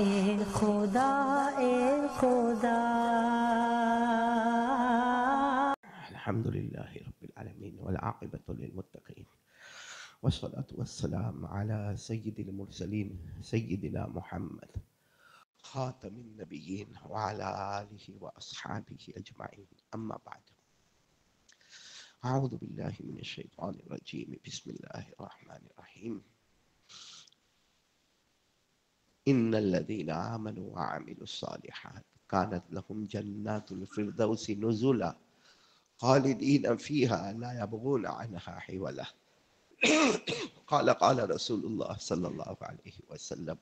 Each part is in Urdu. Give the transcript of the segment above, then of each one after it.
اے خدا اے خدا الحمد لله رب العالمين والعاقبة للمتقين والصلاة والسلام على سيد المرسلين سيدنا محمد خاتم النبيين وعلى آله وأصحابه أجمعين. أما بعد، أعوذ بالله من الشيطان الرجيم. بسم الله الرحمن الرحيم. إن الذين آمنوا وعملوا الصالحات كانت لهم جنات الفردوس نزلا خالدين فيها لا يبغون عنها حولا. قال رسول الله صلى الله عليه وسلم: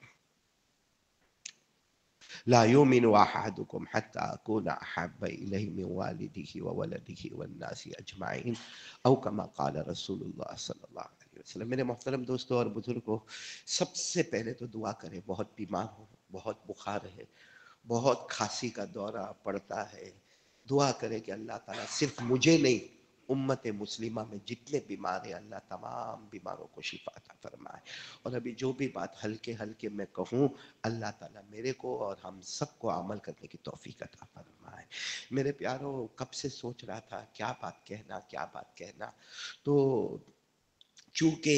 لا يؤمن أحدكم حتى أكون أحب إليه من والده وولده والناس أجمعين أو كما قال رسول اللہ صلی اللہ علیہ وسلم. میرے محترم دوستوں اور بزرگوں، سب سے پہلے تو دعا کریں. بہت بیمار ہوں، بہت بخار ہے، بہت کھانسی کا دورہ پڑتا ہے. دعا کریں کہ اللہ تعالیٰ صرف مجھے نہیں، امت مسلمہ میں جتنے بیمار ہیں اللہ تمام بیماروں کو شفا عطا فرمائے. اور ابھی جو بھی بات ہلکے ہلکے میں کہوں، اللہ تعالیٰ میرے کو اور ہم سب کو عمل کرنے کی توفیق عطا فرمائے. میرے پیاروں، کب سے سوچ رہا تھا کیا بات کہنا. تو چونکہ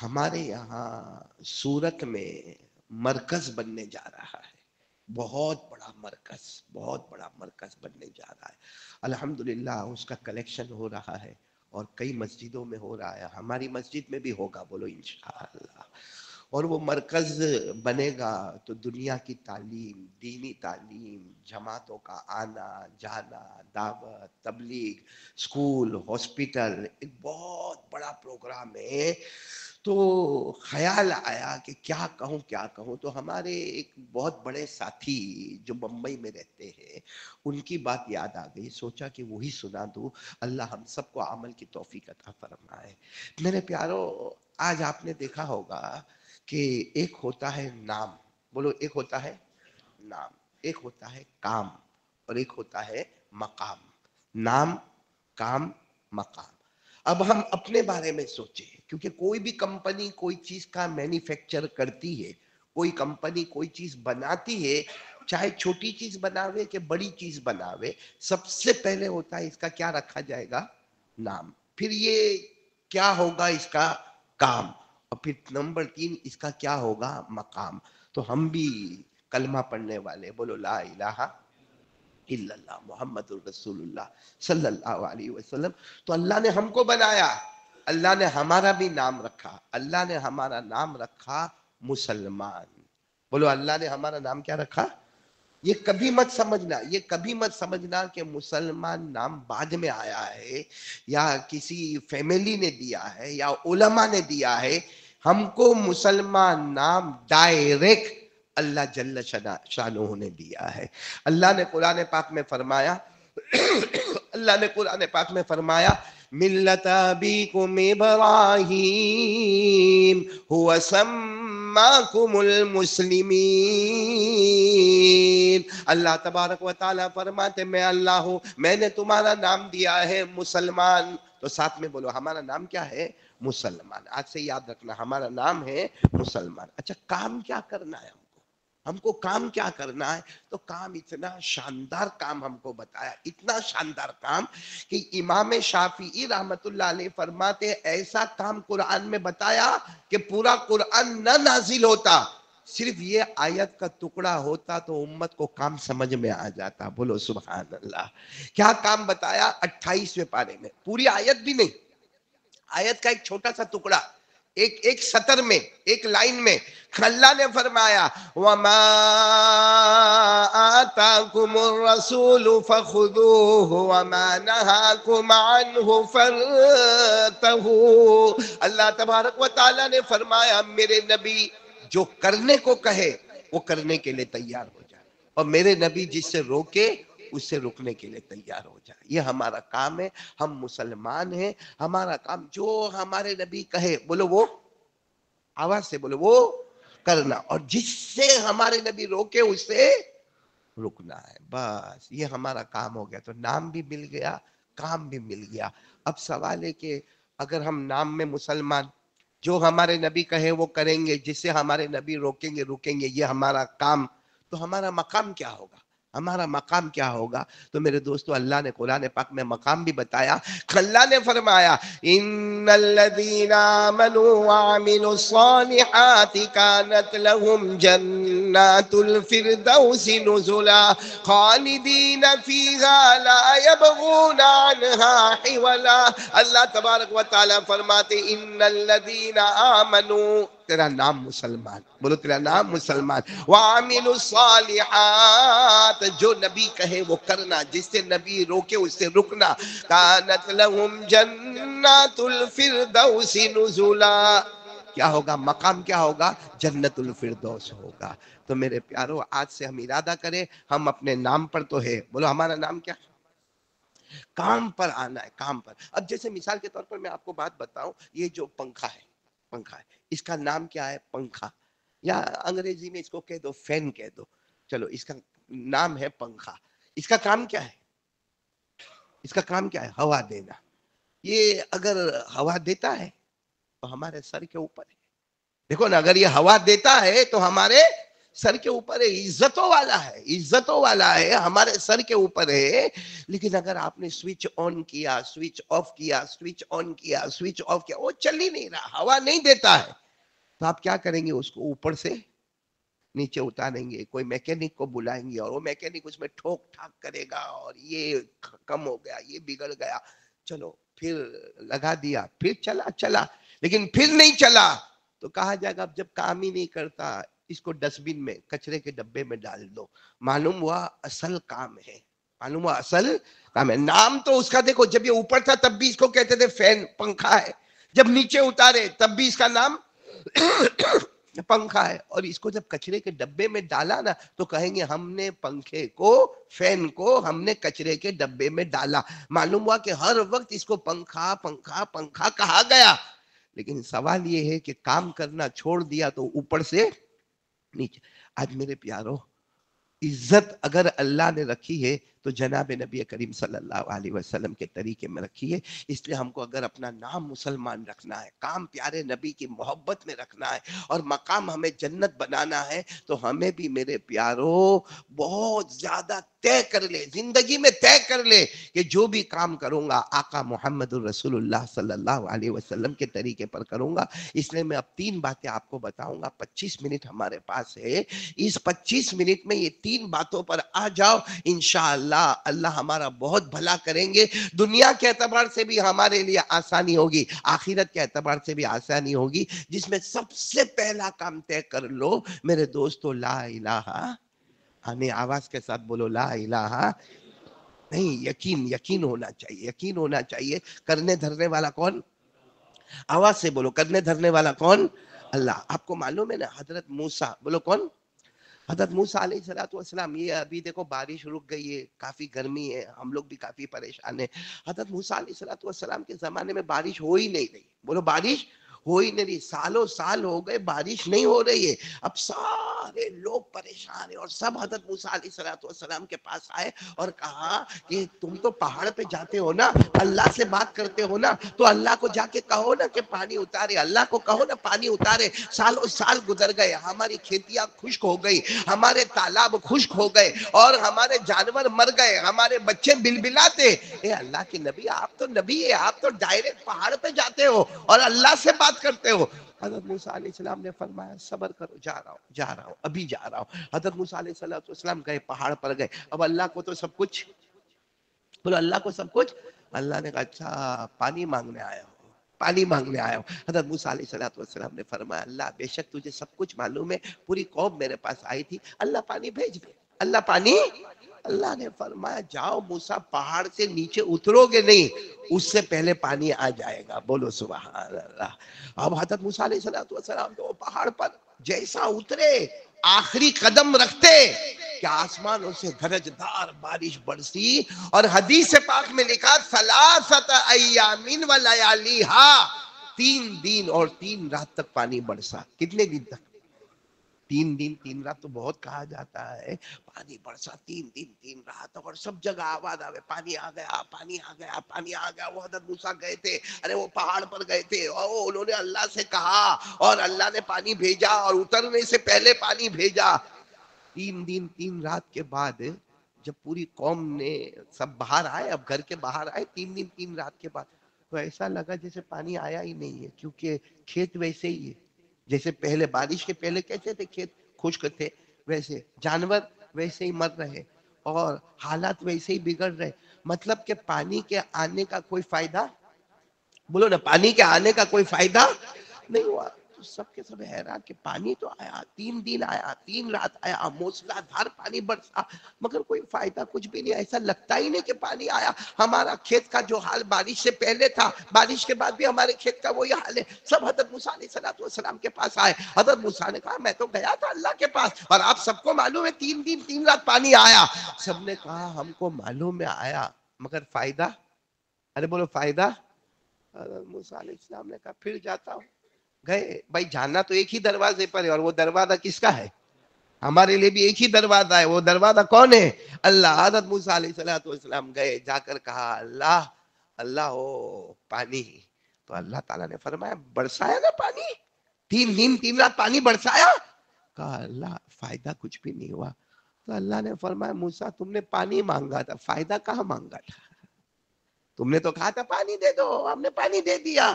ہمارے یہاں سورت میں مرکز بننے جا رہا ہے، بہت بڑا مرکز بننے جا رہا ہے. الحمدللہ اس کا کلیکشن ہو رہا ہے اور کئی مسجدوں میں ہو رہا ہے. ہماری مسجد میں بھی ہوگا، بولو انشاءاللہ. اور وہ مرکز بنے گا تو دنیا کی تعلیم، دینی تعلیم، جماعتوں کا آنا جانا، دعوت، تبلیغ، سکول، ہاسپٹل، ایک بہت بڑا پروگرام ہے. تو خیال آیا کہ کیا کہوں. تو ہمارے ایک بہت بڑے ساتھی جو بمبئی میں رہتے ہیں، ان کی بات یاد آ گئی. سوچا کہ وہی سنا دوں. اللہ ہم سب کو عمل کی توفیق عطا فرمائے. میرے پیارو، آج آپ نے دیکھا ہوگا کہ ایک ہوتا ہے نام، بولو ایک ہوتا ہے نام، ایک ہوتا ہے کام، اور ایک ہوتا ہے مقام. نام، کام، مقام. اب ہم اپنے بارے میں سوچیں، کیونکہ کوئی بھی کمپنی کوئی چیز کا مینوفیکچر کرتی ہے، کوئی کمپنی کوئی چیز بناتی ہے، چاہے چھوٹی چیز بناوے کہ بڑی چیز بناوے، سب سے پہلے ہوتا ہے اس کا کیا رکھا جائے گا؟ نام. پھر یہ کیا ہوگا؟ اس کا کام. اور پھر نمبر 3 اس کا کیا ہوگا؟ مقام. تو ہم بھی کلمہ پڑھنے والے، بولو لا الہ الا اللہ محمد الرسول اللہ صلی اللہ علیہ وسلم. تو اللہ نے ہم کو بنایا، اللہ نے ہمارا بھی نام رکھا. اللہ نے ہمارا نام رکھا مسلمان. بولو اللہ نے ہمارا نام کیا رکھا؟ یہ کبھی مت سمجھنا کہ مسلمان نام بعد میں آیا ہے یا کسی فیملی نے دیا ہے یا علماء نے دیا ہے. ہم کو مسلمان نام ڈائریکٹ اللہ جل شانہ نے دیا ہے. اللہ نے قرآن پاک میں فرمایا ملت ابیکم ابراہیم هو سماکم المسلمین. اللہ تبارک و تعالیٰ فرماتے میں اللہ ہوں، میں نے تمہارا نام دیا ہے مسلمان. تو ساتھ میں بولو ہمارا نام کیا ہے؟ مسلمان. آج سے یاد رکھنا ہمارا نام ہے مسلمان. اچھا، کام کیا کرنا ہے؟ ہم کو کام کیا کرنا ہے؟ تو کام اتنا شاندار کام ہم کو بتایا، اتنا شاندار کام کہ امام شافعی رحمت اللہ علیہ فرماتے ایسا کام قرآن میں بتایا کہ پورا قرآن نہ نازل ہوتا، صرف یہ آیت کا ٹکڑا ہوتا تو امت کو کام سمجھ میں آ جاتا. بولو سبحان اللہ. کیا کام بتایا؟ 28ویں پارے میں، پوری آیت بھی نہیں، آیت کا ایک چھوٹا سا ٹکڑا، ایک سطر میں، ایک لائن میں. اللہ نے فرمایا وَمَا آتَاكُمُ الرَّسُولُ فَخُذُوهُ وَمَا نَهَاكُمْ عَنْهُ فَانْتَهُوا. اللہ تبارک و تعالیٰ نے فرمایا میرے نبی جو کرنے کو کہے وہ کرنے کے لیے تیار ہو جائے، اور میرے نبی جس سے روکے اس سے رکنے کے لیے تیار ہو جائے. یہ ہمارا کام ہے. ہم مسلمان ہیں، ہمارا کام جو ہمارے نبی کہے، بولو وہ، آواز سے بولو وہ کرنا، اور جس سے ہمارے نبی روکے اس سے رکنا ہے. بس یہ ہمارا کام ہو گیا. تو نام بھی مل گیا، کام بھی مل گیا. اب سوال ہے کہ اگر ہم نام میں مسلمان، جو ہمارے نبی کہے وہ کریں گے، جس سے ہمارے نبی روکیں گے رکیں گے، یہ ہمارا کام، تو ہمارا مقام کیا ہوگا؟ ہمارا مقام کیا ہوگا؟ تو میرے دوستو، اللہ نے قرآن پاک میں مقام بھی بتایا. اللہ نے فرمایا ان الذین آمنوا وعملوا الصالحات كانت لهم جنات الفردوس نزلا خالدین فیہا لا یبغون عنہا حولا. اللہ تبارک و تعالیٰ فرماتے ان الذین آمنوا، تیرا نام مسلمان، بولو تیرا نام مسلمان، وعملوا الصالحات، جو نبی کہے وہ کرنا، جس سے نبی روکے اس سے رکنا، کانت لہم جنات الفردوس نزلا، کیا ہوگا؟ مقام کیا ہوگا؟ جنت الفردوس ہوگا. تو میرے پیارو، آج سے ہم ارادہ کریں، ہم اپنے نام پر تو ہے، بولو ہمارا نام کیا؟ کام پر آنا ہے، کام پر. اب جیسے مثال کے طور پر میں آپ کو بات بتاؤں، یہ جو پنکھا ہے، پنکھا ہے، اس کا نام کیا ہے؟ پنکھا، یا انگریزی میں اس کو کہہ دو فین کہہ دو، چلو اس کا نام ہے پنکھا. اس کا کام کیا ہے؟ اس کا کام کیا ہے؟ ہوا دینا. یہ اگر ہوا دیتا ہے تو ہمارے سر کے اوپر ہے. دیکھو نا، اگر یہ ہوا دیتا ہے تو ہمارے سر کے اوپر ہے، عزتوں والا ہے، عزتوں والا ہے، ہمارے سر کے اوپر ہے. لیکن اگر آپ نے سوئچ آن کیا، سوئچ آف کیا، سوئچ آن کیا، سوئچ آف کیا، وہ چل ہی نہیں رہا، ہوا نہیں دیتا ہے، تو آپ کیا کریں گے؟ اس کو اوپر سے نیچے اتاریں گے، کوئی میکینک کو بلائیں گے، اور وہ میکینک اس میں ٹھوک ٹھاک کرے گا، اور یہ کم ہو گیا، یہ بگڑ گیا، چلو پھر لگا دیا، پھر چلا. لیکن پھر نہیں چلا تو کہا جائے گا اب جب کام ہی نہیں کرتا، اس کو ڈسٹ بن میں، کچرے کے ڈبے میں ڈال دو. معلوم ہوا اصل کام ہے، معلوم ہوا اصل کام ہے. نام تو اس کا دیکھو، جب یہ اوپر تھا تب بھی اس کو کہتے تھے فین، پنکھا ہے. جب نیچے اتارے تب بھی اس کا نام پنکھا ہے. اور اس کو جب کچرے کے ڈبے میں ڈالا نا تو کہیں گے ہم نے پنکھے کو، فین کو ہم نے کچرے کے ڈبے میں ڈالا. معلوم ہوا کہ ہر وقت اس کو پنکھا پنکھا پنکھا کہا گیا. لیکن سوال یہ ہے کہ کام کرنا چھوڑ دیا تو اوپر سے نیچے. آج میرے پیارو، عزت اگر اللہ نے رکھی ہے تو جناب نبی کریم صلی اللہ علیہ وسلم کے طریقے میں رکھی ہے. اس لیے ہم کو اگر اپنا نام مسلمان رکھنا ہے، کام پیارے نبی کی محبت میں رکھنا ہے، اور مقام ہمیں جنت بنانا ہے، تو ہمیں بھی میرے پیارو بہت زیادہ طے کر لے، زندگی میں طے کر لے کہ جو بھی کام کروں گا آقا محمد الرسول اللہ صلی اللہ علیہ وسلم کے طریقے پر کروں گا. اس لیے میں اب 3 باتیں آپ کو بتاؤں گا. 25 منٹ ہمارے پاس ہے، اس 25 منٹ میں یہ 3 باتوں پر آ جاؤ، انشاءاللہ اللہ ہمارا بہت بھلا کریں گے. دنیا کے اعتبار سے بھی ہمارے لیے آسانی ہوگی، آخرت کے اعتبار سے بھی آسانی ہوگی. جس میں سب سے پہلا کام طے کر لو میرے دوستو، لا الہ، ہمیں آواز کے ساتھ بولو لا الہ نہیں، یقین ہونا چاہیے، یقین ہونا چاہیے. کرنے دھرنے والا کون؟ آواز سے بولو، کرنے دھرنے والا کون؟ اللہ. آپ کو معلوم ہے نا، حضرت موسیٰ، بولو کون؟ حضرت موسیٰ علیہ السلام. یہ ابھی دیکھو بارش رک گئی ہے، کافی گرمی ہے، ہم لوگ بھی کافی پریشان ہیں. حضرت موسیٰ علیہ السلام کے زمانے میں بارش ہو ہی نہیں رہی. بولو بارش ہو ہی نہیں رہی. سالوں سال ہو گئے بارش نہیں ہو رہی ہے. اب سارے لوگ پریشان ہیں، اور سب حضرت موسیٰ علیہ السلام کے پاس آئے اور کہا کہ تم تو پہاڑ پہ جاتے ہو نا، اللہ سے بات کرتے ہو نا، تو اللہ کو جا کے کہو نا کہ پانی اتارے، اللہ کو کہو نا پانی اتارے. سالوں سال گزر گئے، ہماری کھیتیاں خشک ہو گئی، ہمارے تالاب خشک ہو گئے، اور ہمارے جانور مر گئے، ہمارے بچے بلبلاتے. اے اللہ کے نبی، آپ تو نبی ہے، آپ تو ڈائریکٹ پہاڑ پہ جاتے ہو اور اللہ سے بات کرتے ہو. حضرت موسیٰ علیہ السلام نے فرمایا صبر کرو، جا رہا ہوں ابھی جا رہا ہوں. حضرت موسیٰ علیہ السلام گئے، پہاڑ پر گئے. اب اللہ کو تو سب کچھ، بولو اللہ کو سب کچھ. اللہ نے کہا اچھا پانی مانگنے آیا ہو، پانی مانگنے آیا ہو. حضرت موسیٰ علیہ السلام نے فرمایا اللہ بے شک تجھے سب کچھ معلوم ہے، پوری قوم میرے پاس آئی تھی، اللہ پانی بھیج دے، اللہ پانی. اللہ نے فرمایا جاؤ موسیٰ، پہاڑ سے نیچے اترو گے نہیں اس سے پہلے پانی آ جائے گا. بولو سبحان اللہ. اب حضرت موسیٰ علیہ السلام تو پہاڑ پر جیسا اترے، آخری قدم رکھتے کہ آسمانوں سے گرجدار بارش برسی. اور حدیث پاک میں لکھا ثلاثت ایام و لیالیہا، 3 دن اور 3 رات تک پانی برسا. کتنے دن تک؟ تین دن تین رات تو بہت کہا جاتا ہے، پانی برسا تین دن تین رات اور سب جگہ آواز آوے پانی آ گیا پانی آ گیا پانی آ گیا. وہ حضرت موسیٰ گئے تھے، ارے وہ پہاڑ پر گئے تھے اور انہوں نے اللہ سے کہا اور اللہ نے پانی بھیجا اور اترنے سے پہلے پانی بھیجا. تین دن تین رات کے بعد جب پوری قوم نے سب باہر آئے، اب گھر کے باہر آئے، تین دن تین رات کے بعد تو ایسا لگا جیسے پانی آیا ہی نہیں ہے، کیونکہ کھیت ویسے ہی ہے جیسے پہلے بارش کے پہلے کیسے تھے، کھیت خشک تھے ویسے، جانور ویسے ہی مر رہے اور حالات ویسے ہی بگڑ رہے. مطلب کہ پانی کے آنے کا کوئی فائدہ، بولو نا، پانی کے آنے کا کوئی فائدہ نہیں ہوا. تو سب کے سب حیران کہ پانی تو آیا، تین دن آیا، تین رات آیا، موسلا دھار پانی برسا، مگر کوئی فائدہ کچھ بھی نہیں. ایسا لگتا ہی نہیں کہ پانی آیا. ہمارا کھیت کا جو حال بارش سے پہلے تھا، بارش کے بعد بھی ہمارے کھیت کا وہی حال ہے. سب حضرت موسیٰ علیہ السلام کے پاس آئے. حضرت موسیٰ نے کہا میں تو گیا تھا اللہ کے پاس اور آپ سب کو معلوم ہے تین دن تین رات پانی آیا. سب نے کہا ہم کو معلوم ہے آیا، مگر فائدہ، ارے بولو فائدہ. حضرت موسیٰ علیہ السلام نے کہا پھر جاتا ہوں. گئے، بھائی جانا تو ایک ہی دروازے پر ہے اور وہ دروازہ کس کا ہے؟ ہمارے لیے بھی ایک ہی دروازہ ہے. وہ دروازہ کون ہے؟ اللہ. حضرت موسیٰ علیہ السلام گئے، جا کر کہا اللہ اللہ ہو پانی. تو اللہ تعالیٰ نے فرمایا برسایا نا پانی، تین دن تین رات پانی برسایا. کہا اللہ فائدہ کچھ بھی نہیں ہوا. تو اللہ نے فرمایا موسیٰ تم نے پانی مانگا تھا، فائدہ کہاں مانگا تھا؟ تم نے تو کہا تھا پانی دے دو، ہم نے پانی دے دیا.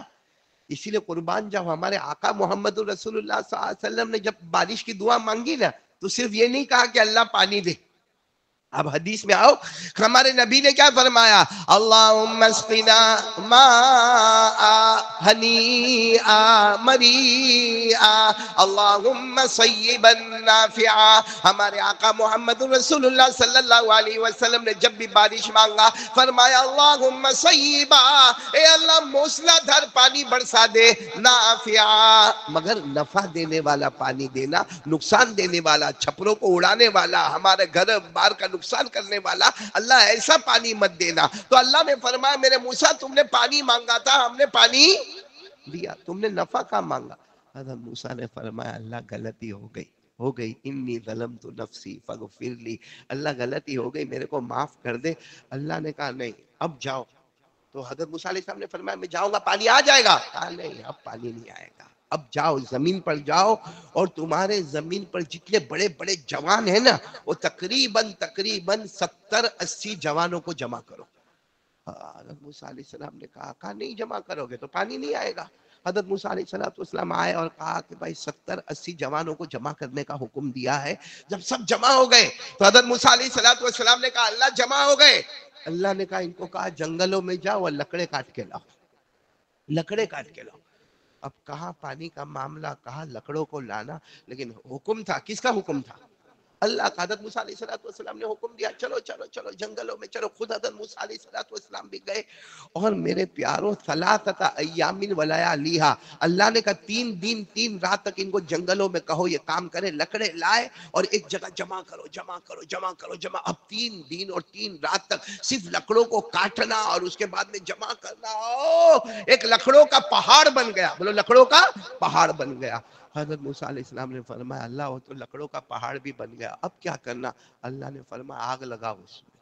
اسی لیے قربان جب ہمارے آقا محمد رسول اللہ صلی اللہ علیہ وسلم نے جب بارش کی دعا مانگی نا تو صرف یہ نہیں کہا کہ اللہ پانی دے. اب حدیث میں آؤ، ہمارے نبی نے کیا فرمایا؟ اللہم اسقنا ماء ہنیئا مریئا اللہم صیبا نافعا. ہمارے آقا محمد رسول اللہ صلی اللہ علیہ وسلم نے جب بھی بارش مانگا فرمایا اللہم صیبا، اے اللہ موسلا دھار پانی برسا دے، نافعا مگر نفع دینے والا پانی دینا، نقصان دینے والا، چھپروں کو اڑانے والا، ہمارے گھر بار کا نقصان کرنے والا اللہ ایسا پانی مت دینا. تو اللہ نے فرمایا میرے موسیٰ تم نے پانی مانگا تھا، ہم نے پانی دیا، تم نے نفع کا مانگا. حضرت موسیٰ نے فرمایا اللہ غلطی ہو گئی انی ظلمت نفسی فاغفر لی، اللہ غلطی ہو گئی میرے کو معاف کر دے. اللہ نے کہا نہیں اب جاؤ. تو حضرت موسیٰ علیہ السلام نے فرمایا میں جاؤں گا پانی آ جائے گا؟ کہا نہیں اب پانی نہیں آئے گا. اب جاؤ زمین پر جاؤ اور تمہارے زمین پر جتنے بڑے بڑے جوان ہیں نا وہ تقریباً 70-80 جوانوں کو جمع کرو. حضرت موسیٰ علیہ السلام نے کہا نہیں جمع کرو گے تو پانی نہیں آئے گا. حضرت موسیٰ علیہ السلام آئے اور کہا کہ بھائی 70-80 جوانوں کو جمع کرنے کا حکم دیا ہے. جب سب جمع ہو گئے تو حضرت موسیٰ علیہ السلام نے کہا اللہ جمع ہو گئے. اللہ نے کہا ان کو کہا جنگلوں میں جاؤ اور لکڑے کاٹ کے لاؤ، لکڑے کاٹ کے لاؤ. اب کہاں پانی کا معاملہ، کہاں لکڑوں کو لانا، لیکن حکم تھا، کس کا حکم تھا؟ اللہ کا. حضرت موسیٰ علیہ السلام نے حکم دیا چلو چلو چلو جنگلوں میں چلو. خود حضرت موسیٰ علیہ السلام بھی گئے اور میرے پیاروں ثلاثۃ ایام ولیالیہا، اللہ نے کہا 3 دن 3 رات تک ان کو جنگلوں میں کہو یہ کام کرے، لکڑے لائے اور ایک جگہ جمع کرو جمع کرو جمع کرو جمع. اب 3 دن اور 3 رات تک صرف لکڑوں کو کاٹنا اور اس کے بعد میں جمع کرنا. ایک لکڑوں کا پہاڑ بن گیا، بولو لکڑوں کا پہاڑ بن گیا. حضرت موسیٰ علیہ السلام نے فرمایا اللہ وہ تو لکڑوں کا پہاڑ بھی بن گیا، اب کیا کرنا؟ اللہ نے فرمایا آگ لگاؤ اس میں.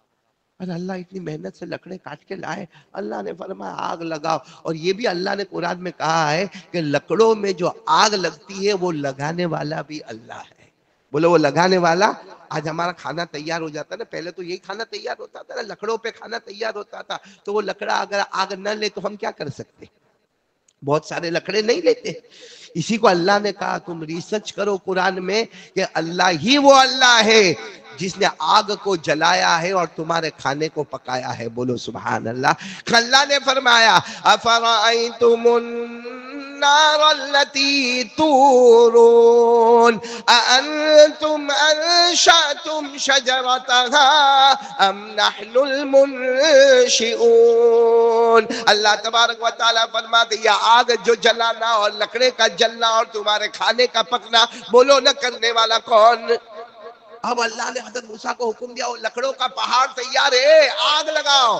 اور اللہ اتنی محنت سے لکڑے کاٹ کے لائے، اللہ نے فرمایا آگ لگاؤ. اور یہ بھی اللہ نے قرآن میں کہا ہے کہ لکڑوں میں جو آگ لگتی ہے وہ لگانے والا بھی اللہ ہے. بولو وہ لگانے والا. آج ہمارا کھانا تیار ہو جاتا ہے نا، پہلے تو یہی کھانا تیار ہوتا تھا نا، لکڑوں پہ کھانا تیار ہوتا تھا. تو وہ لکڑا اگر آگ نہ لے تو ہم کیا کر سکتے؟ بہت سارے لکڑے نہیں لیتے. اسی کو اللہ نے کہا تم ریسرچ کرو قرآن میں کہ اللہ ہی وہ اللہ ہے جس نے آگ کو جلایا ہے اور تمہارے کھانے کو پکایا ہے. بولو سبحان اللہ. اللہ نے فرمایا افرأیتم النار التي تورون أأنتم أنشأتم شجرتها أم نحن المنشئون. اللہ تبارک و تعالیٰ فرماتے یہ آگ جو جلانا اور لکڑے کا جلنا اور تمہارے کھانے کا پکنا، بولو نہ کرنے والا کون؟ اب اللہ نے حضرت موسیٰ کو حکم دیا وہ لکڑوں کا پہاڑ تیار ہے، آگ لگاؤ.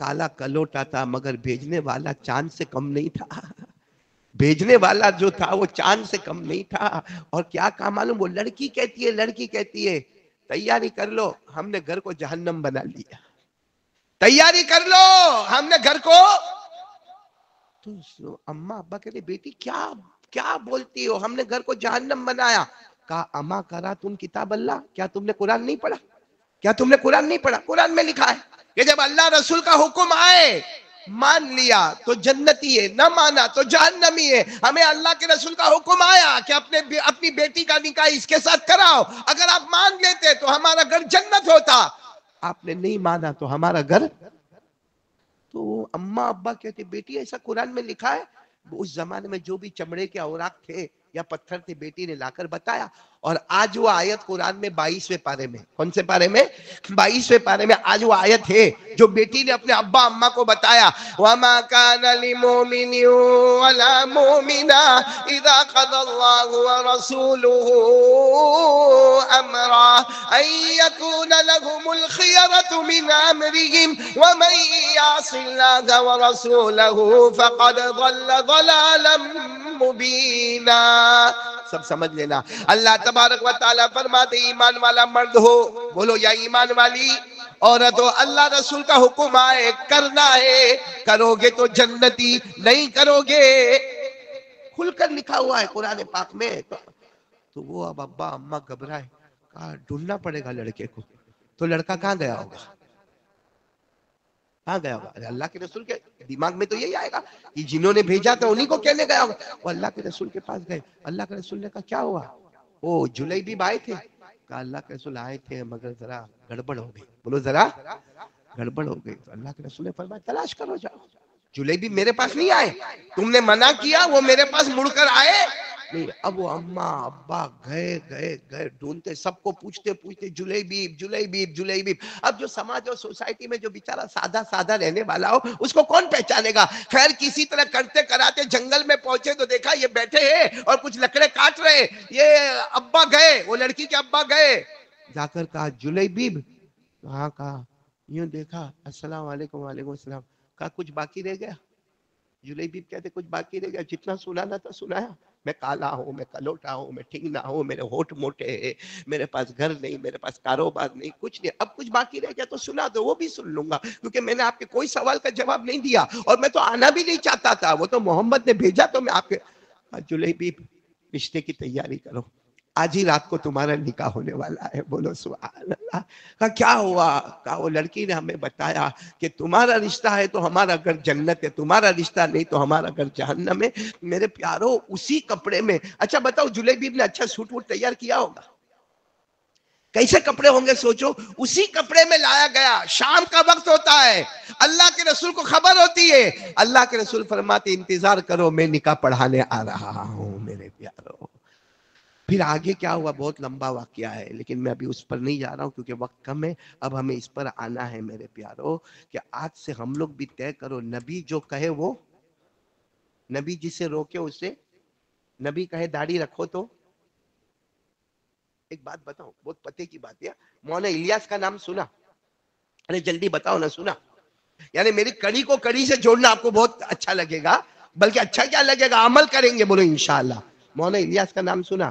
کالا کلوٹا تھا مگر بھیجنے والا چاند سے کم نہیں تھا. بھیجنے والا جو تھا وہ چاند سے کم نہیں تھا. اور کیا کہا معلوم؟ وہ لڑکی کہتی ہے تیاری کر لو ہم نے گھر کو جہنم بنا لیا. تیاری کر لو ہم نے گھر کو. تو اماں ابا کہتے بیٹی کیا بولتی ہو؟ ہم نے گھر کو جہنم بنایا. کہا اما کرا تم کتاب اللہ، کیا تم نے قرآن نہیں پڑھا؟ کیا تم نے قرآن نہیں پڑھا؟ قرآن میں لکھا ہے کہ جب اللہ رسول کا حکم آئے مان لیا تو جنتی ہے، نہ مانا تو جہنمی ہے. ہمیں اللہ کے رسول کا حکم آیا کہ اپنی بیٹی کا نکاح اس کے ساتھ کراؤ. اگر آپ مان لیتے تو ہمارا گھر جنت ہوتا. آپ نے نہیں مانا تو ہمارا گھر. تو اماں ابا کہتے بیٹی ایسا قرآن میں لکھا ہے. اس زمانے میں جو بھی چمڑے کے اوراق تھے یا پتھر تھے بیٹی نے لا کر بتایا. اور آج وہ آیت قرآن میں 22ویں پارے میں، کون سے پارے میں؟ 22ویں پارے میں آج وہ آیت ہے جو بیٹی نے اپنے ابا اماں کو بتایا. وَمَا كَانَ لِمُؤْمِنٍ وَلَا مُؤْمِنَةٍ إِذَا قَضَى اللَّهُ وَرَسُولُهُ أَمْرًا أَن يَكُونَ لَهُمُ الْخِيَرَةُ مِنْ أَمْرِهِمْ وَمَن يَعْصِ اللَّهَ وَرَسُولَهُ فَقَدْ ضَلَّ ضَلَالًا مُبِينًا. سب سمجھ لینا. اللہ تبارک و تعالیٰ فرماتے ایمان والا مرد ہو، بولو یا ایمان والی عورت ہو، اللہ رسول کا حکم آئے کرنا ہے، کرو گے تو جنتی، نہیں کرو گے. کھل کر لکھا ہوا ہے قرآن پاک میں. تو وہ اب ابا اماں گھبرائے، کہا ڈھونڈنا پڑے گا لڑکے کو. تو لڑکا کہاں گیا ہوگا؟ کہاں گیا ہوگا؟ اللہ کے رسول کے دماغ میں تو یہی آئے گا کہ جنہوں نے بھیجا تھا انہی کو کہنے گیا ہوگا. وہ اللہ کے رسول کے پاس گئے. اللہ کے رسول نے کہا کیا ہوا؟ وہ جلیبیب آئے تھے. کہا اللہ کے رسول آئے تھے مگر ذرا گڑبڑ ہو گئی. بولو ذرا گڑبڑ ہو گئی. تو اللہ کے رسول نے فرمایا تلاش کرو جاؤ. جلیبیب میرے پاس نہیں آئے، تم نے منع کیا وہ میرے پاس مڑ کر آئے نہیں. اب وہ اماں ابا گئے ڈھونڈتے، سب کو پوچھتے جلیبیب. اب جو سماج اور سوسائٹی میں جو بیچارہ سادہ رہنے والا ہو اس کو کون پہچانے گا؟ خیر کسی طرح کرتے کراتے جنگل میں پہنچے تو دیکھا یہ بیٹھے ہیں اور کچھ لکڑے کاٹ رہے. یہ ابا گئے، وہ لڑکی کے ابا گئے، جا کر کہا جلیبیب کہاں؟ کہا یوں دیکھا، السلام علیکم. وعلیکم السلام. کہا کچھ باقی رہ گیا؟ جلیبیب کہتے کچھ باقی رہ گیا؟ جتنا سنانا تھا سنایا. میں کالا ہوں، میں کلوٹا ہوں، میں ٹھیک نہ ہوں، میرے ہونٹ موٹے ہیں، میرے پاس گھر نہیں، میرے پاس کاروبار نہیں، کچھ نہیں. اب کچھ باقی رہ گیا تو سنا دو، وہ بھی سن لوں گا، کیونکہ میں نے آپ کے کوئی سوال کا جواب نہیں دیا اور میں تو آنا بھی نہیں چاہتا تھا، وہ تو محمد نے بھیجا تو میں آپ کے. جلیبیب رشتے کی تیاری کرو، آج ہی رات کو تمہارا نکاح ہونے والا ہے. بولو سبحان اللہ. کہا کیا ہوا؟ کہا وہ لڑکی نے ہمیں بتایا کہ تمہارا رشتہ ہے تو ہمارا گھر جنت ہے، تمہارا رشتہ نہیں تو ہمارا گھر جہنم ہے. میرے پیارو اسی کپڑے میں. اچھا بتاؤ جلیبیب نے اچھا سوٹ ووٹ تیار کیا ہوگا؟ کیسے کپڑے ہوں گے سوچو. اسی کپڑے میں لایا گیا. شام کا وقت ہوتا ہے، اللہ کے رسول کو خبر ہوتی ہے. اللہ کے رسول فرماتے انتظار کرو میں نکاح پڑھانے آ رہا ہوں. میرے پیارو پھر آگے کیا ہوا بہت لمبا واقعہ ہے، لیکن میں ابھی اس پر نہیں جا رہا ہوں کیونکہ وقت کم ہے. اب ہمیں اس پر آنا ہے میرے پیارو کہ آج سے ہم لوگ بھی طے کرو نبی جو کہے وہ، نبی جسے روکے اسے، نبی کہے داڑھی رکھو تو. ایک بات بتاؤں بہت پتے کی بات ہے، مولانا الیاس کا نام سنا؟ ارے جلدی بتاؤ نا سنا؟ یعنی میری کڑی کو کڑی سے جوڑنا آپ کو بہت اچھا لگے گا، بلکہ اچھا کیا لگے گا، عمل کریں گے. بولو انشاءاللہ. مولانا الیاس کا نام سنا؟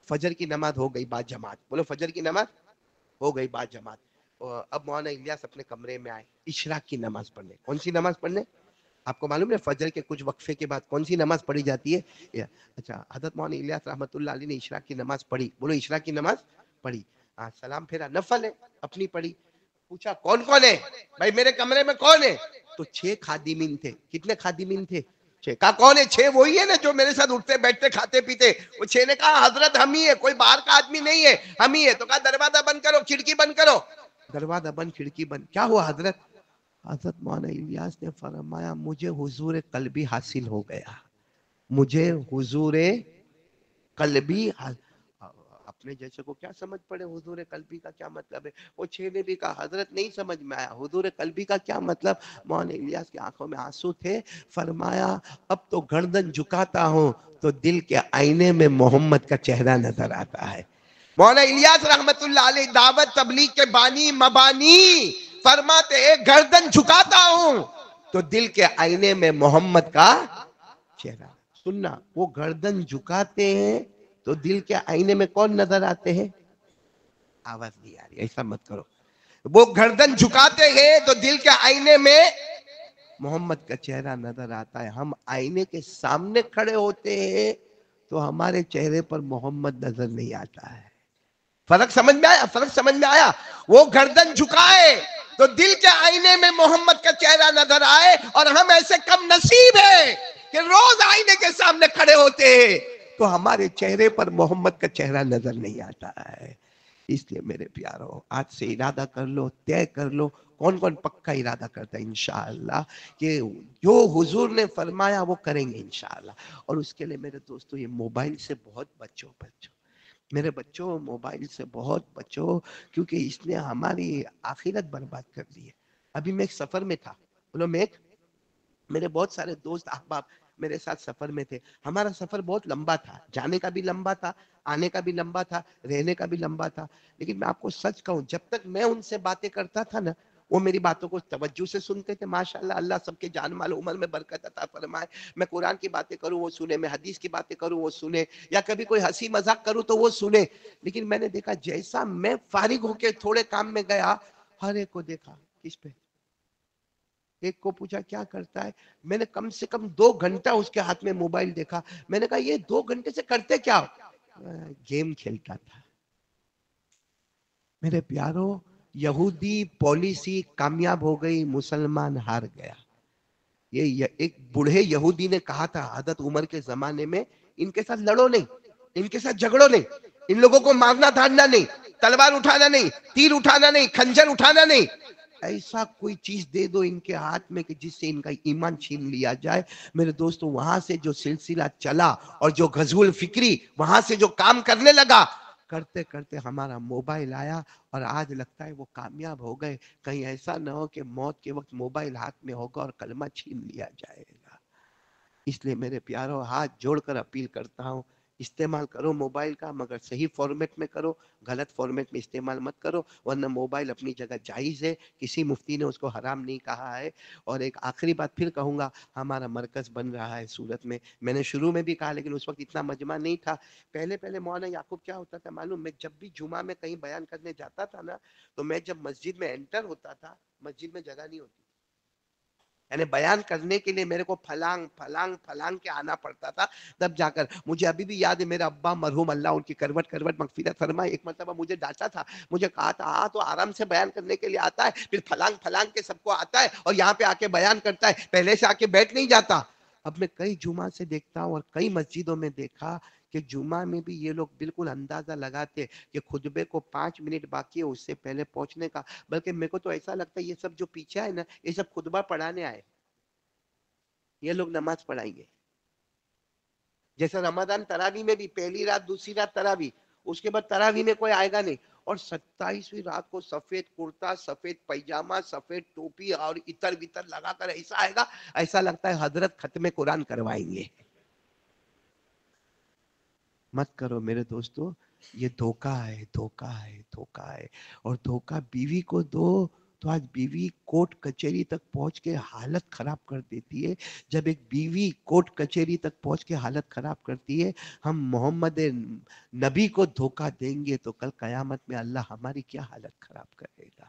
فجر کی نماز ہو گئی بعد جماعت. بولو فجر کی نماز ہو گئی بعد جماعت. اب مولانا الیاس اپنے کمرے میں آئے اشراق کی نماز پڑھنے. کون سی نماز پڑھنے؟ آپ کو معلوم ہے فجر کے کچھ وقفے کے بعد کون سی نماز پڑھی جاتی ہے؟ اچھا حضرت مولانا الیاس رحمت اللہ علیہ نے اشراق کی نماز پڑھی. بولو اشراق کی نماز پڑھی. سلام پھیرا، نفل ہے اپنی پڑھی. پوچھا کون کون ہے بھائی میرے کمرے میں کون ہے؟ تو 6 خادمین تھے. کتنے خادمین تھے؟ 6. کہا کون ہے 6؟ وہی ہے نا جو میرے ساتھ اٹھتے بیٹھتے کھاتے پیتے. وہ 6 نے کہا حضرت ہم ہی ہے، کوئی باہر کا آدمی نہیں ہے، ہم ہی ہے. تو کہا دروازہ بند کرو، کھڑکی بند کرو. دروازہ بند، کھڑکی بند. کیا ہوا حضرت؟ حضرت مولانا الیاس نے فرمایا مجھے حضور قلبی حاصل ہو گیا، مجھے حضور قلبی. اپنے جیسے کو کیا سمجھ پڑے حضور قلبی کا کیا مطلب ہے؟ وہ 6 نے بھی کہا حضرت نہیں سمجھ میں آیا، حضور قلبی کا کیا مطلب؟ مولانا الیاس کی آنکھوں میں آنسو تھے. فرمایا اب تو گردن جھکاتا ہوں تو دل کے آئینے میں محمد کا چہرہ نظر آتا ہے. مولانا الیاس رحمت اللہ علیہ دعوت تبلیغ کے بانی مبانی. فرماتے ہیں گردن جھکاتا ہوں تو دل کے آئینے میں محمد کا چہرہ. سننا, وہ گردن جھکاتے ہیں تو دل کے آئینے میں کون نظر آتے ہیں؟ آواز نہیں آ رہی, ایسا مت کرو. وہ گردن جھکاتے ہیں تو دل کے آئینے میں محمد کا چہرہ نظر آتا ہے. ہم آئینے کے سامنے کھڑے ہوتے ہیں تو ہمارے چہرے پر محمد نظر نہیں آتا ہے. فرق سمجھ میں آیا؟ فرق سمجھ میں آیا؟ وہ گردن جھکائے تو دل کے آئینے میں محمد کا چہرہ نظر آئے, اور ہم ایسے کم نصیب ہیں کہ روز آئینے کے سامنے کھڑے ہوتے ہیں تو ہمارے چہرے پر محمد کا چہرہ نظر نہیں آتا ہے. اس لیے میرے پیارو, آج سے ارادہ کر لو, طے کر لو. کون کون پکا ارادہ کرتا ہے انشاءاللہ کہ جو حضور نے فرمایا وہ کریں گے انشاءاللہ. اور اس کے لیے میرے دوستو, یہ موبائل سے بہت بچو. میرے بچوں, موبائل سے بہت بچو, کیونکہ اس نے ہماری آخرت برباد کر دی ہے. ابھی میں ایک سفر میں تھا, میرے بہت سارے دوست احباب میرے ساتھ سفر میں تھے. ہمارا سفر بہت لمبا تھا, جانے کا بھی لمبا تھا, آنے کا بھی لمبا تھا, رہنے کا بھی لمبا تھا. لیکن میں آپ کو سچ کہوں, جب تک میں ان سے باتیں کرتا تھا نا, وہ میری باتوں کو توجہ سے سنتے تھے. ماشاءاللہ, اللہ سب کے جان مال عمر میں برکت عطا فرمائے. میں قرآن کی باتیں کروں وہ سنے, میں حدیث کی باتیں کروں وہ سنے, یا کبھی کوئی ہنسی مذاق کروں تو وہ سنے. لیکن میں نے دیکھا جیسا میں فارغ ہو کے تھوڑے کام میں گیا, ہر ایک کو دیکھا کس پہ. ایک کو پوچھا کیا کرتا ہے, میں نے کم سے کم 2 گھنٹہ اس کے ہاتھ میں موبائل دیکھا. میں نے کہا یہ 2 گھنٹے سے کرتے کیا؟ گیم کھیلتا تھا. میرے پیارو, یہودی پالیسی کامیاب ہو گئی, مسلمان ہار گیا. یہ ایک بوڑھے یہودی نے کہا تھا حضرت عمر کے زمانے میں, ان کے ساتھ لڑو نہیں, ان کے ساتھ جھگڑو نہیں, ان لوگوں کو مارنا دھاڑنا نہیں, تلوار اٹھانا نہیں, تیر اٹھانا نہیں, خنجر اٹھانا نہیں, ایسا کوئی چیز دے دو ان کے ہاتھ میں کہ جس سے ان کا ایمان چھین لیا جائے. میرے دوستو, وہاں سے جو سلسلہ چلا اور جو غزو الفکری وہاں سے جو کام کرنے لگا, کرتے کرتے ہمارا موبائل آیا, اور آج لگتا ہے وہ کامیاب ہو گئے. کہیں ایسا نہ ہو کہ موت کے وقت موبائل ہاتھ میں ہوگا اور کلمہ چھین لیا جائے گا. اس لیے میرے پیارو, ہاتھ جوڑ کر اپیل کرتا ہوں, استعمال کرو موبائل کا, مگر صحیح فارمیٹ میں کرو, غلط فارمیٹ میں استعمال مت کرو. ورنہ موبائل اپنی جگہ جائز ہے, کسی مفتی نے اس کو حرام نہیں کہا ہے. اور ایک آخری بات پھر کہوں گا, ہمارا مرکز بن رہا ہے سورت میں. میں نے شروع میں بھی کہا, لیکن اس وقت اتنا مجمع نہیں تھا. پہلے مولانا یعقوب کیا ہوتا تھا معلوم, میں جب بھی جمعہ میں کہیں بیان کرنے جاتا تھا نا, تو میں جب مسجد میں انٹر ہوتا تھا, مسجد میں جگہ نہیں ہوتی, یعنی بیان کرنے کے لیے میرے کو پھلانگ کے آنا پڑتا تھا. تب جا کر, مجھے ابھی بھی یاد ہے, میرا ابا مرحوم اللہ ان کی کروٹ مغفرت فرمائے, ایک مرتبہ مجھے ڈانٹا تھا. مجھے کہا تھا, ہاں تو آرام سے بیان کرنے کے لیے آتا ہے, پھر پھلانگ کے سب کو آتا ہے, اور یہاں پہ آ کے بیان کرتا ہے, پہلے سے آ کے بیٹھ نہیں جاتا. اب میں کئی جمعہ سے دیکھتا ہوں, اور کئی مسجدوں میں دیکھا کہ جمعہ میں بھی یہ لوگ بالکل اندازہ لگاتے کہ خطبے کو 5 منٹ باقی ہے اس سے پہلے پہنچنے کا. بلکہ میرے کو تو ایسا لگتا ہے یہ سب جو پیچھے ہے نا, یہ سب خطبہ پڑھانے آئے, یہ لوگ نماز پڑھائیں گے. جیسے رمضان تراویح میں بھی پہلی رات دوسری رات تراویح, اس کے بعد تراویح میں کوئی آئے گا نہیں, اور 27ویں رات کو سفید کرتا, سفید پیجامہ, سفید ٹوپی اور عطر وطر لگا کر ایسا آئے گا, ایسا لگتا ہے حضرت ختم قرآن کروائیں گے. مت کرو میرے دوستو, یہ دھوکہ ہے. اور دھوکہ بیوی کو دو تو آج بیوی کوٹ کچہری تک پہنچ کے حالت خراب کر دیتی ہے. جب ایک بیوی کوٹ کچہری تک پہنچ کے حالت خراب کرتی ہے, ہم محمد نبی کو دھوکہ دیں گے تو کل قیامت میں اللہ ہماری کیا حالت خراب کرے گا.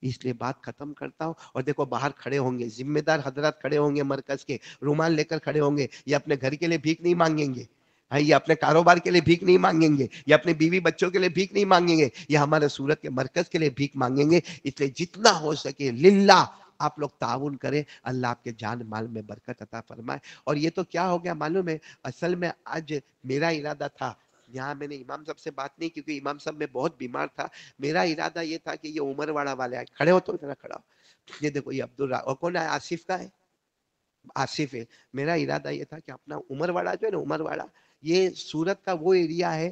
اس لیے بات ختم کرتا ہوں. اور دیکھو باہر کھڑے ہوں گے ذمہ دار حضرات, کھڑے ہوں گے مرکز کے, رومال لے کر کھڑے ہوں گے. یہ اپنے گھر کے لیے بھیک نہیں مانگیں گے, یہ اپنے کاروبار کے لیے بھیک نہیں مانگیں گے, یہ اپنے بیوی بچوں کے لیے بھیک نہیں مانگیں گے, یہ ہمارے سورت کے مرکز کے لیے بھیک مانگیں گے. اس لیے جتنا ہو سکے للہ آپ لوگ تعاون کریں, اللہ آپ کے جان مال میں برکت عطا فرمائے. اور یہ تو کیا ہو گیا معلوم ہے, اصل میں آج میرا ارادہ تھا, یہاں میں نے امام صاحب سے بات نہیں, کیونکہ امام صاحب میں بہت بیمار تھا. میرا ارادہ یہ تھا کہ یہ عمر واڑہ والے آئے, کھڑے ہو تو ذرا کھڑا ہو, یہ دیکھو یہ اور کون ہے, آصف کا ہے, آصف ہے. میرا ارادہ یہ تھا کہ اپنا عمر واڑہ جو ہے نا, عمر واڑہ یہ سورت کا وہ ایریا ہے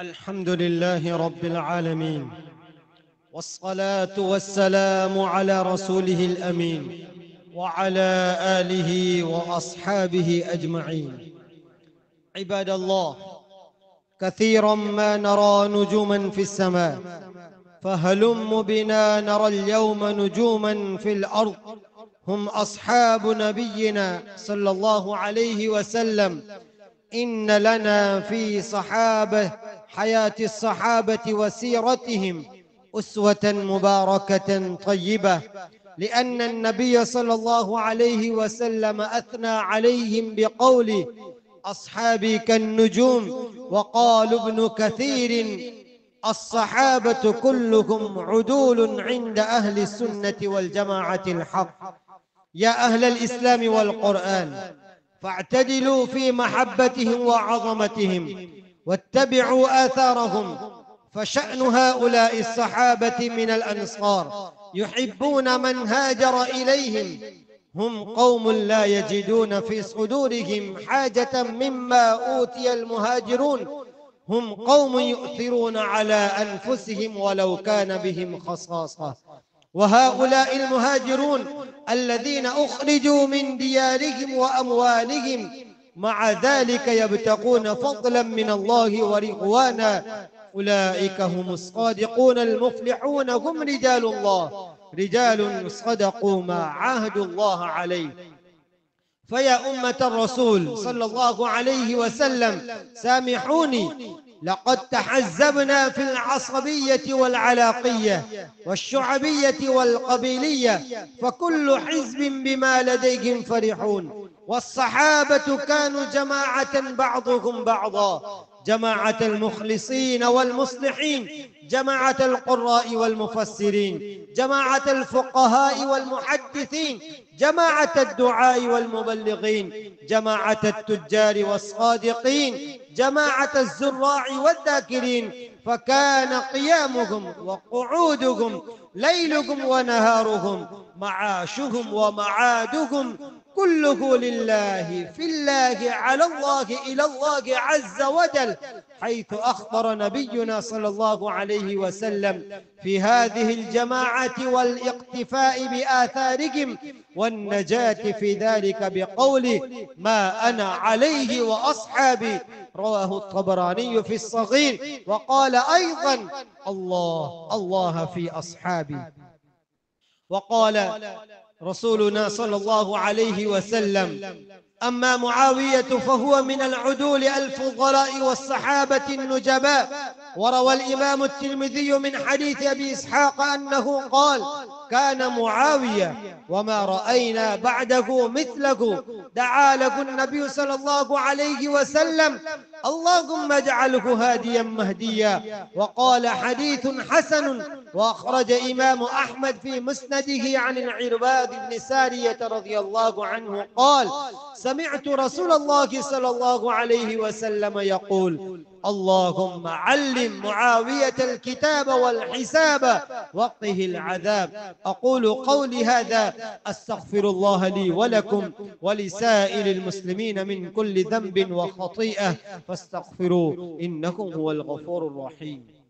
الحمد لله رب العالمين، والصلاة والسلام على رسوله الأمين وعلى آله وأصحابه أجمعين. عباد الله، كثيرا ما نرى نجوما في السماء، فهلم بنا نرى اليوم نجوما في الأرض، هم أصحاب نبينا صلى الله عليه وسلم. إن لنا في حياة الصحابة وسيرتهم أسوة مباركة طيبة، لأن النبي صلى الله عليه وسلم أثنى عليهم بقوله: أصحابي كالنجوم. وقال ابن كثير: الصحابة كلهم عدول عند أهل السنة والجماعة الحق. يا أهل الإسلام والقرآن، فاعتدلوا في محبتهم وعظمتهم واتبعوا آثارهم، فشأن هؤلاء الصحابة من الأنصار يحبون من هاجر إليهم. هم قوم لا يجدون في صدورهم حاجة مما أوتي المهاجرون. هم قوم يؤثرون على أنفسهم ولو كان بهم خصاصة. وهؤلاء المهاجرون الذين أخرجوا من ديارهم وأموالهم، مع ذلك يبتغون فضلا من الله ورضوانا، أولئك هم الصادقون المفلحون، هم رجال الله، رجال صدقوا ما عاهدوا الله عليه. فيا أمة الرسول صلى الله عليه وسلم، سامحوني، لقد تحزبنا في العصبية والعلاقية والشعبية والقبيلية، فكل حزب بما لديهم فرحون. والصحابة كانوا جماعة بعضهم بعضا، جماعة المخلصين والمصلحين، جماعة القراء والمفسرين، جماعة الفقهاء والمحدثين، جماعة الدعاء والمبلغين، جماعة التجار والصادقين، جماعة الزراع والذاكرين. فكان قيامهم وقعودهم، ليلهم ونهارهم، معاشهم ومعادهم، كله لله، في الله، على الله، إلى الله عز وجل، حيث أخبر نبينا صلى الله عليه وسلم في هذه الجماعة والاقتفاء بآثارهم والنجاة في ذلك بقوله: ما أنا عليه وأصحابي، رواه الطبراني في الصغير. وقال أيضا: الله في أصحابي. وقال رسولنا صلى الله عليه وسلم: أما معاوية فهو من العدول الفضلاء والصحابة النجباء. وروى الإمام الترمذي من حديث أبي إسحاق أنه قال: كان معاوية وما رأينا بعده مثله، دعا له النبي صلى الله عليه وسلم: اللهم اجعله هاديا مهديا. وقال: حديث حسن. وأخرج إمام أحمد في مسنده عن العرباض بن سارية رضي الله عنه قال: سمعت رسول الله صلى الله عليه وسلم يقول: اللهم علم معاوية الكتاب والحساب وقه العذاب. أقول قولي هذا، أستغفر الله لي ولكم ولسائر المسلمين من كل ذنب وخطيئة، فاستغفروه إنه هو الغفور الرحيم.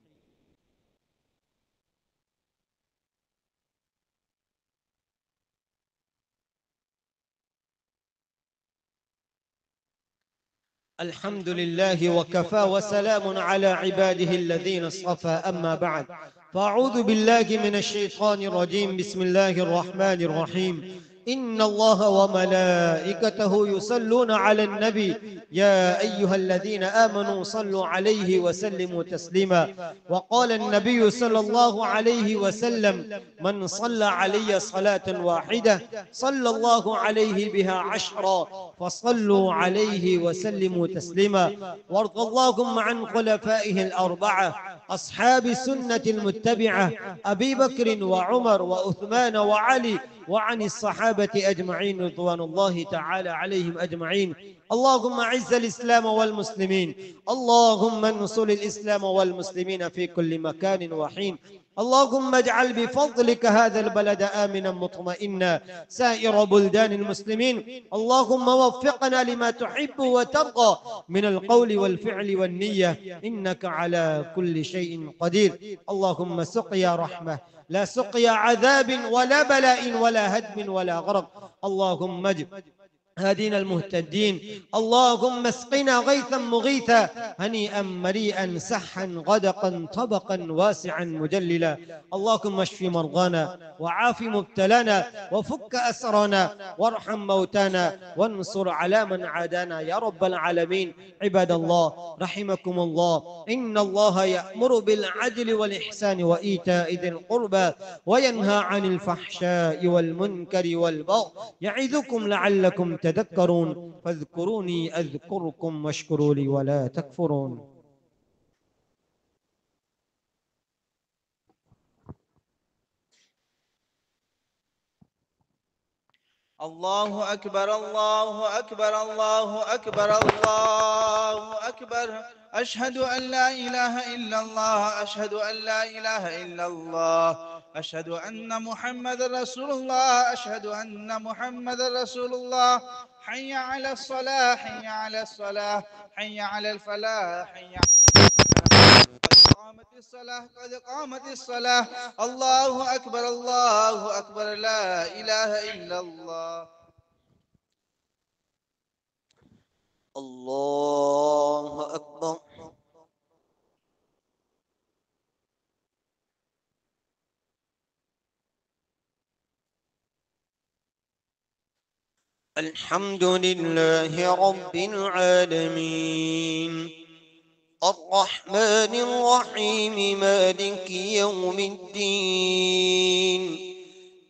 الحمد لله وكفى، وسلام على عباده الذين اصطفى، أما بعد، فأعوذ بالله من الشيطان الرجيم. بسم الله الرحمن الرحيم. إن الله وملائكته يصلون على النبي، يا أيها الذين آمنوا صلوا عليه وسلموا تسليما. وقال النبي صلى الله عليه وسلم: من صلى علي صلاة واحدة صلى الله عليه بها 10، فصلوا عليه وسلموا تسليما. وارض اللهم عن خلفائه الأربعة أصحاب السنة المتبعة، أبي بكر وعمر وعثمان وعلي، وعن الصحابة أجمعين رضوان الله تعالى عليهم أجمعين. اللهم أعز الإسلام والمسلمين، اللهم انصر الإسلام والمسلمين في كل مكان وحين. اللهم اجعل بفضلك هذا البلد آمنا مطمئنا سائر بلدان المسلمين. اللهم وفقنا لما تحب وترضى من القول والفعل والنية، إنك على كل شيء قدير. اللهم سقيا رحمة لا سقيا عذاب ولا بلاء ولا هدم ولا غرق. اللهم اجب هادينا المهتدين. اللهم اسقنا غيثا مغيثا هنيئا مريئا سحا غدقا طبقا واسعا مجللا. اللهم اشف مرضانا وعاف مبتلانا وفك أسرنا وارحم موتانا وانصر على من عادانا يا رب العالمين. عباد الله رحمكم الله، إن الله يأمر بالعدل والإحسان وإيتاء ذي القربى وينهى عن الفحشاء والمنكر والبغي يعظكم لعلكم تذكرون. فاذكروني أذكركم واشكروا لي ولا تكفرون. الله أكبر الله أكبر الله أكبر الله أكبر. أشهد أن لا إله إلا الله أشهد أن لا إله إلا الله أشهد أن محمد رسول الله أشهد أن محمد رسول الله. حي على الصلاة حي على الصلاة حي على الفلاح حي قد قامت الصلاة قد قامت الصلاة. الله أكبر الله أكبر لا إله إلا الله. الله أكبر. الحمد لله رب العالمين الرحمن الرحيم مالك يوم الدين.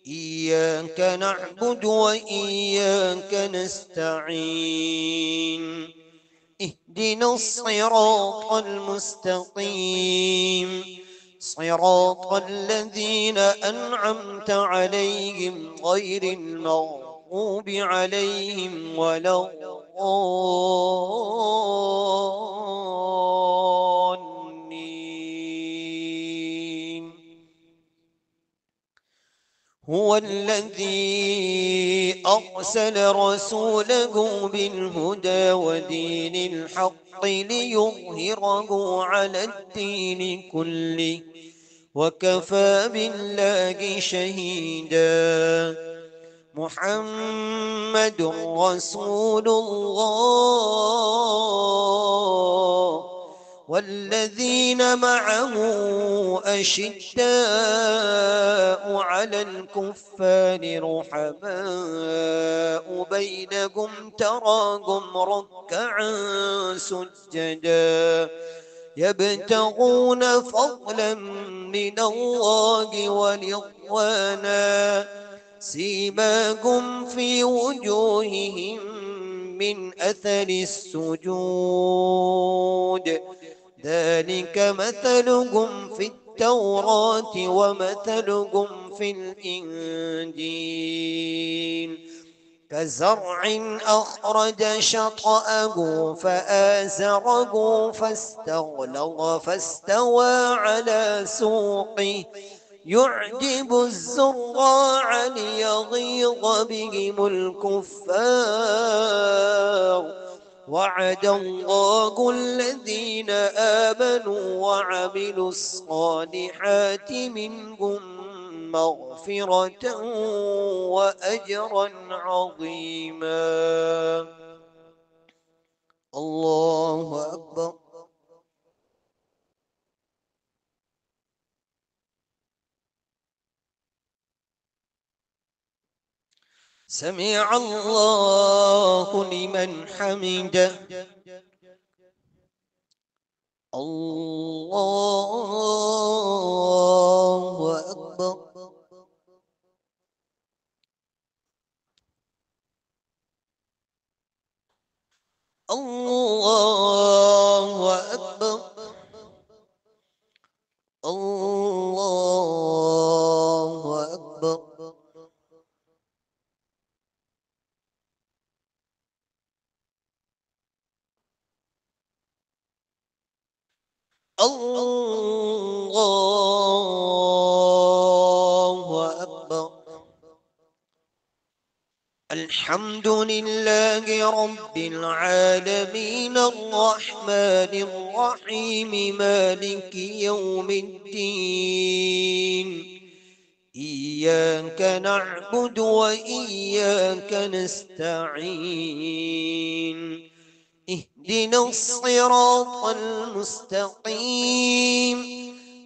إياك نعبد وإياك نستعين. اهدنا الصراط المستقيم صراط الذين أنعمت عليهم غير المغضوب عليهم ولا الضالين. هو الذي أرسل رسوله بالهدى ودين الحق ليظهره على الدين كله وكفى بالله شهيدا. محمد رسول الله والذين معه أشداء على الكفار رحماء بينهم تراهم ركعا سجدا يبتغون فضلا من الله ورضوانا. سيماهم في وجوههم من أثر السجود ذلك مثلهم في التوراة ومثلهم في الإنجيل كزرع أخرج شطأه فآزره فاستغلظ فاستوى على سوقه يعجب الزراع ليغيظ بهم الكفار. وعد الله الذين آمنوا وعملوا الصالحات منهم مغفرة وأجرا عظيما. الله أكبر. سمع الله لمن حمده. الله أكبر. الله أكبر. الله أكبر. الله الحمد لله رب العالمين الرحمن الرحيم مالك يوم الدين إياك نعبد وإياك نستعين اهدنا الصراط المستقيم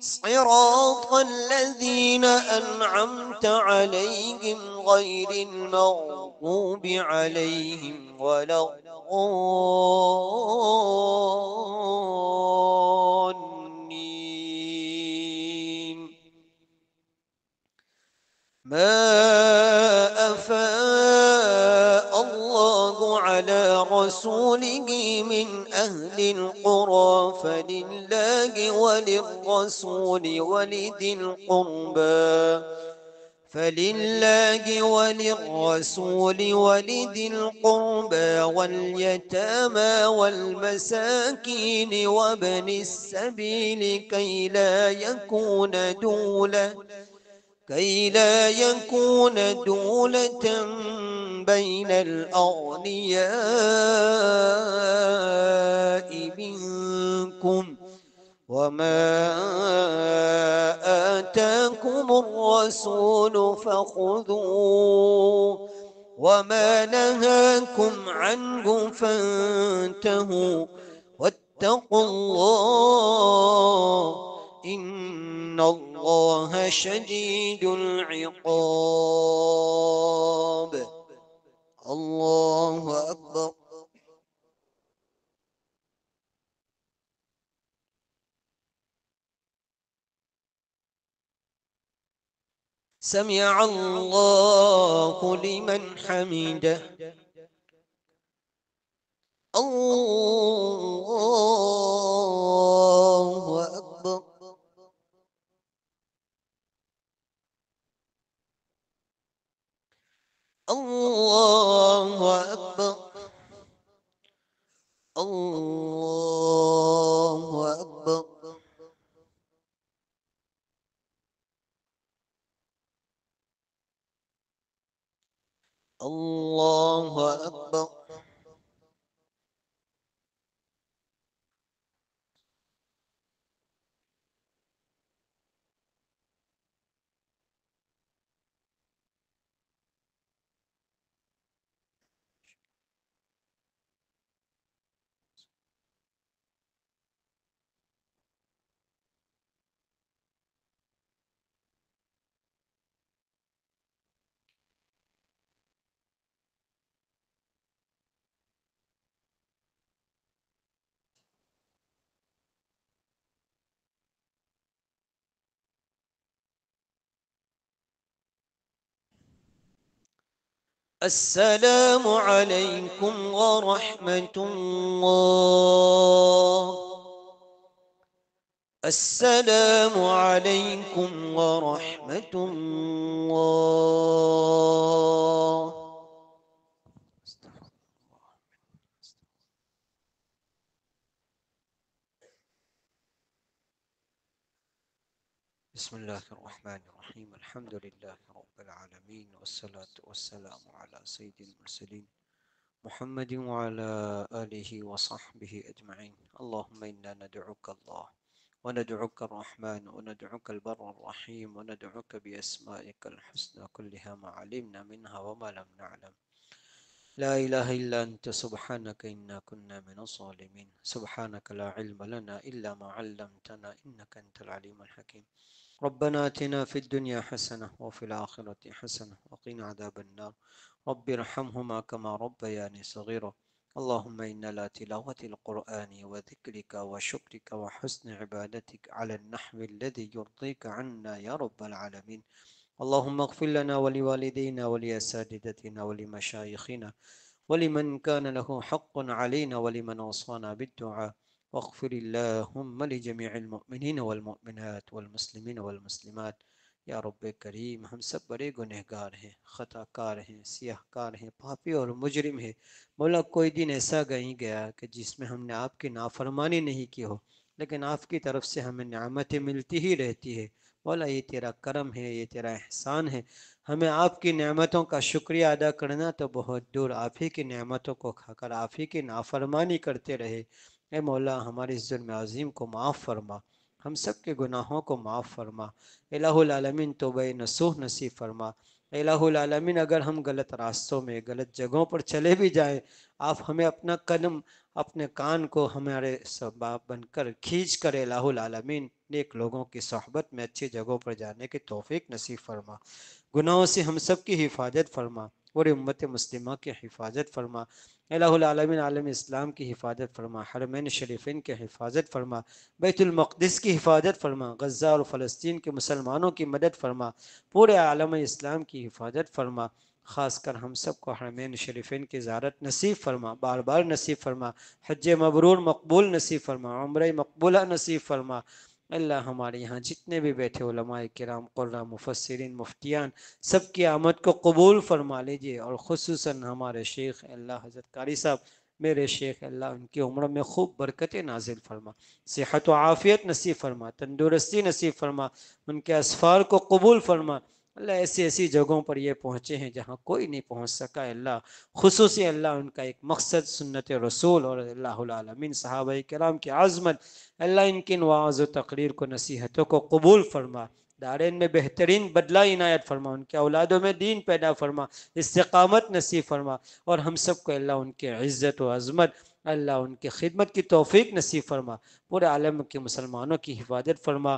صراط الذين أنعمت عليهم غير المغضوب عليهم ولا الضالين ما أفاء الله على رسوله من أهل القرى فلله وللرسول ولذي القربى واليتامى والمساكين وابن السبيل كي لا يكون دولة بين الأغنياء منكم وما آتاكم الرسول فخذوه وما نهاكم عنه فانتهوا واتقوا الله إن الله شديد العقاب. الله أكبر. سمع الله لمن حمده. الله أكبر. الله أكبر. الله أكبر. الله أكبر. السلام عليكم ورحمة الله. السلام عليكم ورحمة الله. بسم الله الرحمن الرحيم. الحمد لله رب العالمين والصلاة والسلام على سيد المرسلين محمد وعلى آله وصحبه أجمعين. اللهم إنا ندعوك الله وندعوك الرحمن وندعوك البر الرحيم وندعوك بأسمائك الحسنى كلها ما علمنا منها وما لم نعلم. لا إله إلا أنت سبحانك إنا كنا من الظالمين. سبحانك لا علم لنا إلا ما علمتنا إنك أنت العليم الحكيم. ربنا آتنا في الدنيا حسنة وفي الآخرة حسنة وقنا عذاب النار. رب ارحمهما كما ربياني صغيرا. اللهم إنا لا تلاوة القرآن وذكرك وشكرك وحسن عبادتك على النحو الذي يرضيك عنا يا رب العالمين. اللهم اغفر لنا ولوالدينا ولأساتذتنا ولمشايخنا ولمن كان له حق علينا ولمن أوصانا بالدعاء. واغفر اللهم لجميع المؤمنين والمؤمنات والمسلمين والمسلمات یا رب کریم. ہم سب بڑے گنہگار ہیں، خطا کار ہیں، سیاہ کار ہیں، پاپی اور مجرم ہیں. مولا کوئی دن ایسا نہیں گیا کہ جس میں ہم نے آپ کی نافرمانی نہیں کی ہو، لیکن آپ کی طرف سے ہمیں نعمتیں ملتی ہی رہتی ہے. مولا یہ تیرا کرم ہے، یہ تیرا احسان ہے، ہمیں آپ کی نعمتوں کا شکریہ ادا کرنا تو بہت دور، آپ ہی کی نعمتوں کو کھا کر آپ ہی کی نافرمانی کرتے رہے۔ اے مولا ہمارے اس ظلم عظیم کو معاف فرما، ہم سب کے گناہوں کو معاف فرما۔ الہ العالمین توبہ نصوح نصیب فرما۔ الہ العالمین اگر ہم غلط راستوں میں غلط جگہوں پر چلے بھی جائیں، آپ ہمیں اپنا قدم اپنے کان کو ہمارے سباب بن کر کھینچ کر الہ العالمین نیک لوگوں کی صحبت میں اچھی جگہوں پر جانے کی توفیق نصیب فرما۔ گناہوں سے ہم سب کی حفاظت فرما اور امت مسلمہ کی حفاظت فرما۔ الہ العالمین عالم اسلام کی حفاظت فرما، حرمین شریفین کی حفاظت فرما، بیت المقدس کی حفاظت فرما، غزہ اور فلسطین کے مسلمانوں کی مدد فرما، پورے عالم اسلام کی حفاظت فرما۔ خاص کر ہم سب کو حرمین شریفین کی زیارت نصیب فرما، بار بار نصیب فرما، حج مبرور مقبول نصیب فرما، عمرہ مقبولہ نصیب فرما۔ اللہ ہمارے یہاں جتنے بھی بیٹھے علماء کرام، قرآ، مفسرین، مفتیان، سب کی آمد کو قبول فرما لیجئے، اور خصوصاً ہمارے شیخ اللہ حضرت قاری صاحب، میرے شیخ اللہ ان کی عمر میں خوب برکت نازل فرما، صحت و عافیت نصیب فرما، تندرستی نصیب فرما، ان کے اسفار کو قبول فرما۔ اللہ ایسی ایسی جگہوں پر یہ پہنچے ہیں جہاں کوئی نہیں پہنچ سکا، اللہ خصوصی اللہ ان کا ایک مقصد سنت رسول اور اللہ العالمین صحابہ کرام کی عظمت، اللہ ان کی وعظ و تقریر کو نصیحتوں کو قبول فرما، دارین میں بہترین بدلہ عنایت فرما، ان کے اولادوں میں دین پیدا فرما، استقامت نصیب فرما، اور ہم سب کو اللہ ان کے عزت و عظمت، اللہ ان کی خدمت کی توفیق نصیب فرما، پورے عالم کے مسلمانوں کی حفاظت فرما،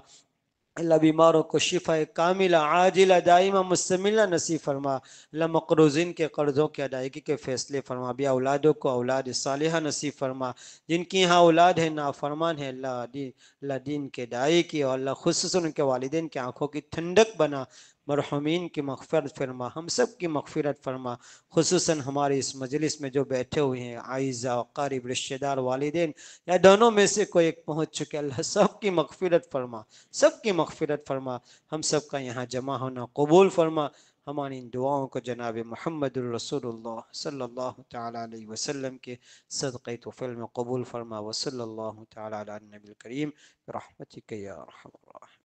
اللہ بیماروں کو شفا کاملہ عاجلہ دائمہ مستملہ نصیب فرما، اللہ مقروضین کے قرضوں کی ادائیگی کے فیصلے فرما، بیا اولادوں کو اولاد صالحہ نصیب فرما، جن کی یہاں اولاد ہے نافرمان ہے اللہ دین کے داعی کی، اور اللہ خصوصاً ان کے والدین کی آنکھوں کی ٹھنڈک بنا، مرحومین کی مغفرت فرما، ہم سب کی مغفرت فرما، خصوصاً ہمارے اس مجلس میں جو بیٹھے ہوئے ہیں اعزاء اقارب رشتہ دار والدین یا دونوں میں سے کوئی ایک پہنچ چکے، اللہ سب کی مغفرت فرما، سب کی مغفرت فرما، ہم سب کا یہاں جمع ہونا قبول فرما، ہماری ان دعاؤں کو جناب محمد الرسول اللہ صلی اللہ تعالیٰ علیہ وسلم کے صدقہ طفیل میں قبول فرما، وصلی اللہ تعالیٰ علی النبی الکریم برحمتک یا ارحم الراحمین۔